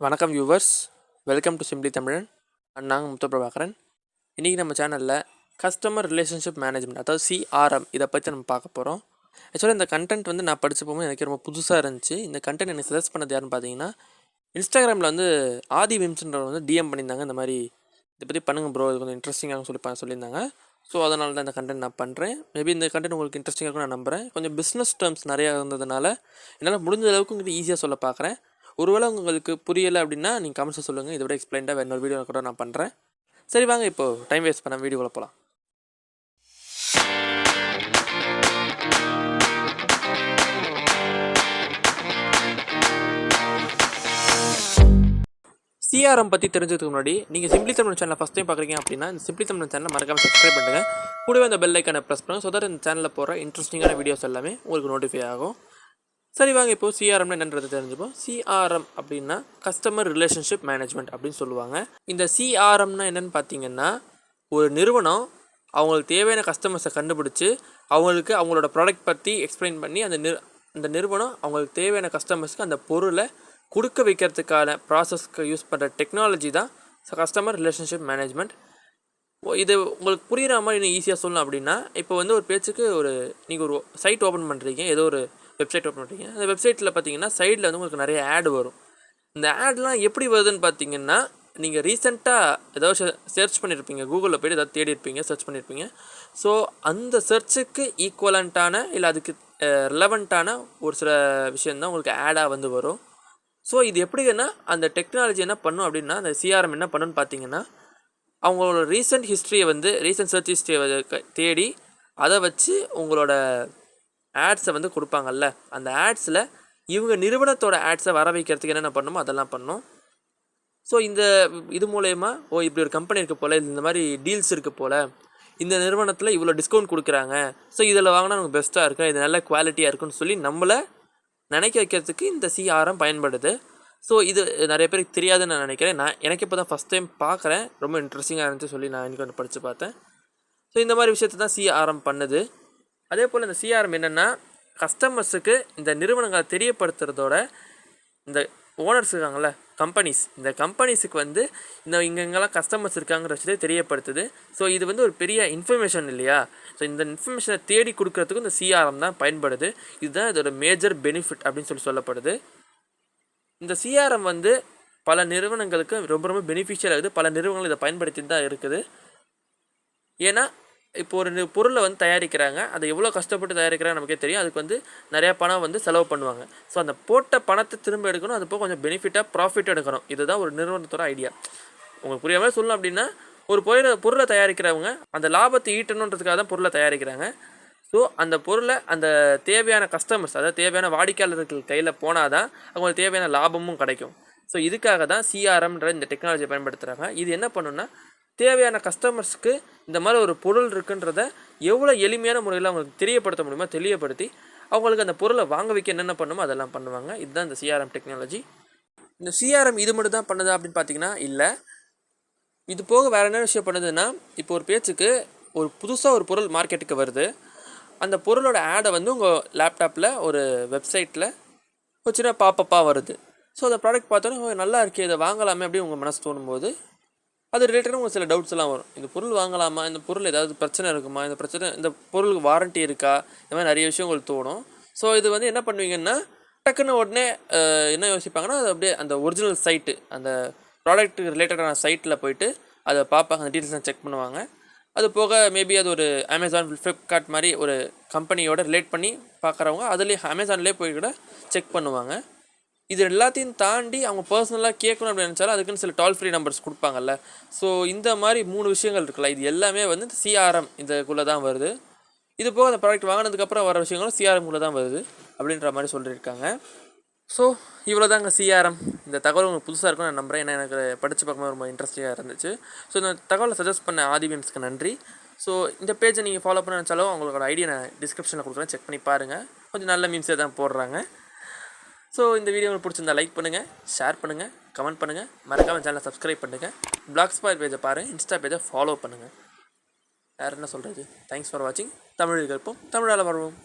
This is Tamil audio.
வணக்கம் வியூவர்ஸ், வெல்கம் டு சிம்பிளி தமிழன். நாங்கள் முத்து பிரபாகரன். இன்றைக்கி நம்ம சேனலில் கஸ்டமர் ரிலேஷன்ஷிப் மேனேஜ்மெண்ட், அதாவது CRM, இதை பற்றி நம்ம பார்க்க போகிறோம். ஆக்சுவலாக இந்த கண்டென்ட் நான் படித்த போகும்போது எனக்கு ரொம்ப புதுசாக இருந்துச்சு. இந்த கண்டென்ட் எனக்கு சஜஸ்ட் பண்ணது யாருன்னு பார்த்தீங்கன்னா, இன்ஸ்டாகிராமில் ஆதி விம்ஸ்ன்றவர் டிஎம் பண்ணியிருந்தாங்க. இந்த மாதிரி இதை பற்றி பண்ணுங்கள் ப்ரோ, இது கொஞ்சம் இன்ட்ரெஸ்டிங்காக சொல்லியிருந்தாங்க. ஸோ அதனால தான் இந்த கண்டென்ட் நான் பண்ணுறேன். மேபி இந்த கண்டென்ட் உங்களுக்கு இன்ட்ரெஸ்டிங்காக இருக்கும் நான் நம்புகிறேன். கொஞ்சம் பிஸ்னஸ் டேர்ம்ஸ் நிறையா இருந்ததுனால என்னால் முடிஞ்ச அளவுக்கு உங்களுக்கு ஈஸியாக சொல்ல பார்க்குறேன். ஒருவேளை உங்களுக்கு புரியலை அப்படின்னா நீங்கள் கமெண்ட்ஸில் சொல்லுங்கள். இதை விட எக்ஸ்பிளைண்டாக வேறு ஒரு வீடியோ கூட நான் பண்ணுறேன். சரி வாங்க, இப்போது டைம் வேஸ்ட் பண்ண வீடியோக்குள்ளே போகலாம். CRM பற்றி தெரிஞ்சதுக்கு முன்னாடி நீங்கள் சிம்பிளி தமிழ் சேனலை ஃபஸ்ட் டைம் பார்க்குறீங்க அப்படின்னா இந்த சிம்பிளி தமிழ் சேனலை மறக்காமல் சப்ஸ்கிரைப் பண்ணுங்கள். கூடவே அந்த பெல் ஐக்கானை ப்ரெஸ் பண்ணுங்கள். ஸோ தட் இந்த சேனலில் போகிற இன்ட்ரெஸ்டிங்கான வீடியோஸ் எல்லாமே உங்களுக்கு நோட்டிஃபை ஆகும். சரி வாங்க, இப்போது CRMனா என்னன்றது தெரிஞ்சுப்போம். CRM அப்படின்னா கஸ்டமர் ரிலேஷன்ஷிப் மேனேஜ்மெண்ட் அப்படின்னு சொல்லுவாங்க. இந்த CRMனா என்னென்னு பார்த்தீங்கன்னா, ஒரு நிறுவனம் அவங்களுக்கு தேவையான கஸ்டமர்ஸை கண்டுபிடிச்சி அவங்களுக்கு அவங்களோட ப்ராடக்ட் பற்றி எக்ஸ்பிளைன் பண்ணி அந்த நிறுவனம் அவங்களுக்கு தேவையான கஸ்டமர்ஸ்க்கு அந்த பொருளை கொடுக்க வைக்கிறதுக்கான ப்ராசஸ்க்கு யூஸ் பண்ணுற டெக்னாலஜி தான் கஸ்டமர் ரிலேஷன்ஷிப் மேனேஜ்மெண்ட். இது உங்களுக்கு புரிகிற மாதிரி இன்னும் ஈஸியாக சொல்லணும் அப்படின்னா, இப்போ ஒரு பேச்சுக்கு நீங்கள் ஒரு சைட் ஓப்பன் பண்ணுறீங்க, ஏதோ ஒரு வெப்சைட் ஓப்பன் பண்ணுறீங்க. அந்த வெப்சைட்டில் பார்த்தீங்கன்னா சைடில் உங்களுக்கு நிறைய ஆட் வரும். இந்த ஆட்லாம் எப்படி வருதுன்னு பார்த்தீங்கன்னா, நீங்கள் ரீசெண்டாக ஏதாவது சர்ச் பண்ணியிருப்பீங்க, கூகுளில் போய்ட்டு ஏதாவது தேடி இருப்பீங்க, சர்ச் பண்ணியிருப்பீங்க. ஸோ அந்த சர்ச்சுக்கு ஈக்குவலண்ட்டான இல்லை அதுக்கு ரிலவெண்ட்டான ஒரு சில விஷயந்தான் உங்களுக்கு ஆடாக வரும். ஸோ இது எப்படின்னா, அந்த டெக்னாலஜி என்ன பண்ணும் அப்படின்னா, அந்த CRM என்ன பண்ணுன்னு பார்த்தீங்கன்னா, அவங்களோட ரீசெண்ட் ஹிஸ்ட்ரியை ரீசெண்ட் சர்ச் ஹிஸ்ட்ரியை தேடி அதை வச்சு உங்களோட ஆட்ஸை கொடுப்பாங்கல்ல, அந்த ஆட்ஸில் இவங்க நிறுவனத்தோட ஆட்ஸை வர வைக்கிறதுக்கு என்னென்ன பண்ணுமோ அதெல்லாம் பண்ணும். ஸோ இது மூலயமா இப்படி ஒரு கம்பெனி இருக்குது போல், இந்த மாதிரி டீல்ஸ் இருக்குது போல், இந்த நிறுவனத்தில் இவ்வளோ டிஸ்கவுண்ட் கொடுக்குறாங்க, ஸோ இதில் வாங்கினா நமக்கு பெஸ்ட்டாக இருக்கும், இது நல்ல குவாலிட்டியாக இருக்குன்னு சொல்லி நம்மளை நினைக்க வைக்கிறதுக்கு இந்த CRM பயன்படுது. ஸோ இது நிறைய பேருக்கு தெரியாதுன்னு நான் நினைக்கிறேன். எனக்கு இப்போ தான் ஃபஸ்ட் டைம் பார்க்குறேன். ரொம்ப இன்ட்ரெஸ்டிங்காக இருந்துச்சு சொல்லி நான் இன்றைக்கி படித்து பார்த்தேன். ஸோ இந்த மாதிரி விஷயத்தை தான் CRM பண்ணுது. அதே போல் இந்த CRM என்னென்னா, கஸ்டமர்ஸுக்கு இந்த நிறுவனங்களை தெரியப்படுத்துறதோட இந்த ஓனர்ஸ் இருக்காங்கள்ல, இந்த கம்பெனிஸுக்கு இங்கெங்கெல்லாம் கஸ்டமர்ஸ் இருக்காங்கிற விஷயத்தை தெரியப்படுத்துது. ஸோ இது ஒரு பெரிய இன்ஃபர்மேஷன் இல்லையா? ஸோ இந்த இன்ஃபர்மேஷனை தேடி கொடுக்கறதுக்கும் இந்த CRM தான் பயன்படுது. இதுதான் இதோட மேஜர் பெனிஃபிட் அப்படின்னு சொல்லப்படுது. இந்த CRM பல நிறுவனங்களுக்கு ரொம்ப ரொம்ப பெனிஃபிஷியல் ஆகுது. பல நிறுவனங்கள் இதை பயன்படுத்தி தான் இருக்குது. ஏன்னா இப்போ ஒரு பொருளை தயாரிக்கிறாங்க, அதை எவ்வளோ கஷ்டப்பட்டு தயாரிக்கிறாங்க நமக்கே தெரியும். அதுக்கு நிறையா பணம் செலவு பண்ணுவாங்க. ஸோ அந்த போட்ட பணத்தை திரும்ப எடுக்கணும், அது போக கொஞ்சம் பெனிஃபிட்டாக ப்ராஃபிட் எடுக்கணும். இதுதான் ஒரு நிறுவனத்தோட ஐடியா. உங்களுக்கு புரியாம சொல்லணும் அப்படின்னா, ஒரு பொருளை தயாரிக்கிறவங்க அந்த லாபத்தை ஈட்டணுன்றதுக்காக தான் பொருளை தயாரிக்கிறாங்க. ஸோ அந்த பொருளை அந்த தேவையான கஸ்டமர்ஸ், அதாவது தேவையான வாடிக்கையாளர்கள் கையில் போனால் தான் அவங்களுக்கு தேவையான லாபமும் கிடைக்கும். ஸோ இதுக்காக தான் CRMன்ற இந்த டெக்னாலஜியை பயன்படுத்துகிறாங்க. இது என்ன பண்ணுன்னா, தேவையான கஸ்டமர்ஸ்க்கு இந்த மாதிரி ஒரு பொருள் இருக்குன்றத எவ்வளோ எளிமையான முறையில் அவங்களுக்கு தெரியப்படுத்த முடியுமோ தெரியப்படுத்தி அவங்களுக்கு அந்த பொருளை வாங்க வைக்க என்னென்ன பண்ணுமோ அதெல்லாம் பண்ணுவாங்க. இதுதான் இந்த CRM டெக்னாலஜி. இந்த CRM இது மட்டும் தான் பண்ணுதா அப்படின்னு பார்த்தீங்கன்னா இல்லை. இது போக வேறு என்ன விஷயம் பண்ணுதுன்னா, இப்போ ஒரு பேச்சுக்கு புதுசாக ஒரு பொருள் மார்க்கெட்டுக்கு வருது. அந்த பொருளோட ஆடை உங்கள் லேப்டாப்பில் ஒரு வெப்சைட்டில் ஒரு சின்ன பாப்பப்பாக வருது. ஸோ அந்த ப்ராடக்ட் பார்த்தோன்னே நல்லா இருக்கே, இதை வாங்கலாமே அப்படின்னு உங்கள் மனசு தோணும்போது அது ரிலேட்டடாக உங்களுக்கு சில டவுட்ஸ் எல்லாம் வரும். இந்த பொருள் வாங்கலாமா, இந்த பொருள் ஏதாவது பிரச்சனை இருக்குமா, இந்த பொருளுக்கு வாரண்ட்டி இருக்கா, இந்த மாதிரி நிறைய விஷயம் உங்களுக்கு தோணும். ஸோ இது என்ன பண்ணுவீங்கன்னா, டக்குன்னு உடனே என்ன யோசிப்பாங்கன்னா, அது அப்படியே அந்த ஒரிஜினல் சைட்டு, அந்த ப்ராடக்ட்டுக்கு ரிலேட்டடான சைட்டில் போய்ட்டு அதை பார்ப்பாங்க, அந்த டீட்டெயில்ஸ்லாம் செக் பண்ணுவாங்க. அது போக மேபி அது ஒரு அமேசான், ஃப்ளிப்கார்ட் மாதிரி ஒரு கம்பெனியோட ரிலேட் பண்ணி பார்க்குறவங்க அதுலேயே அமேசான்லேயே போய் கூட செக் பண்ணுவாங்க. இது எல்லாத்தையும் தாண்டி அவங்க பர்சனலாக கேட்கணும் அப்படின்னு நினச்சாலும் அதுக்குன்னு சில டோல் ஃப்ரீ நம்பர்ஸ் கொடுப்பாங்கல்ல. ஸோ இந்த மாதிரி 3 விஷயங்கள் இருக்குல்ல, இது எல்லாமே CRM இதுக்குள்ளே தான் வருது. இது போக அந்த ப்ராடக்ட் வாங்கினதுக்கப்புறம் வர விஷயங்களும் CRMக்குள்ளே தான் வருது அப்படின்ற மாதிரி சொல்லியிருக்காங்க. ஸோ இவ்வளோ தாங்க CRM. இந்த தகவல் உங்களுக்கு புதுசாக இருக்கும்னு நான் நம்புகிறேன். ஏன்னா எனக்கு படித்து பார்க்கும்போது ரொம்ப இன்ட்ரெஸ்டிங்காக இருந்துச்சு. ஸோ இந்த தகவலை சஜஸ்ட் பண்ண ஆதிவியன்ஸ்க்கு நன்றி. ஸோ இந்த பேஜை நீங்கள் ஃபாலோ பண்ண நினச்சாலும் அவங்களோட ஐடியா நான் டிஸ்கிரிப்ஷனில் கொடுக்குறேன், செக் பண்ணி பாருங்கள். கொஞ்சம் நல்ல மீம்ஸே தான் போடுறாங்க. ஸோ இந்த வீடியோ உங்களுக்கு பிடிச்சிருந்தா லைக் பண்ணுங்கள், ஷேர் பண்ணுங்கள், கமெண்ட் பண்ணுங்கள், மறக்காமல் சேனலை சப்ஸ்கிரைப் பண்ணுங்கள். Blogspot பேஜை பாருங்கள், இன்ஸ்டா பேஜை ஃபாலோ பண்ணுங்கள். வேறு என்ன சொல்கிறது? தேங்க்ஸ் ஃபார் வாட்சிங். தமிழில் கற்போம், தமிழால் வருவோம்.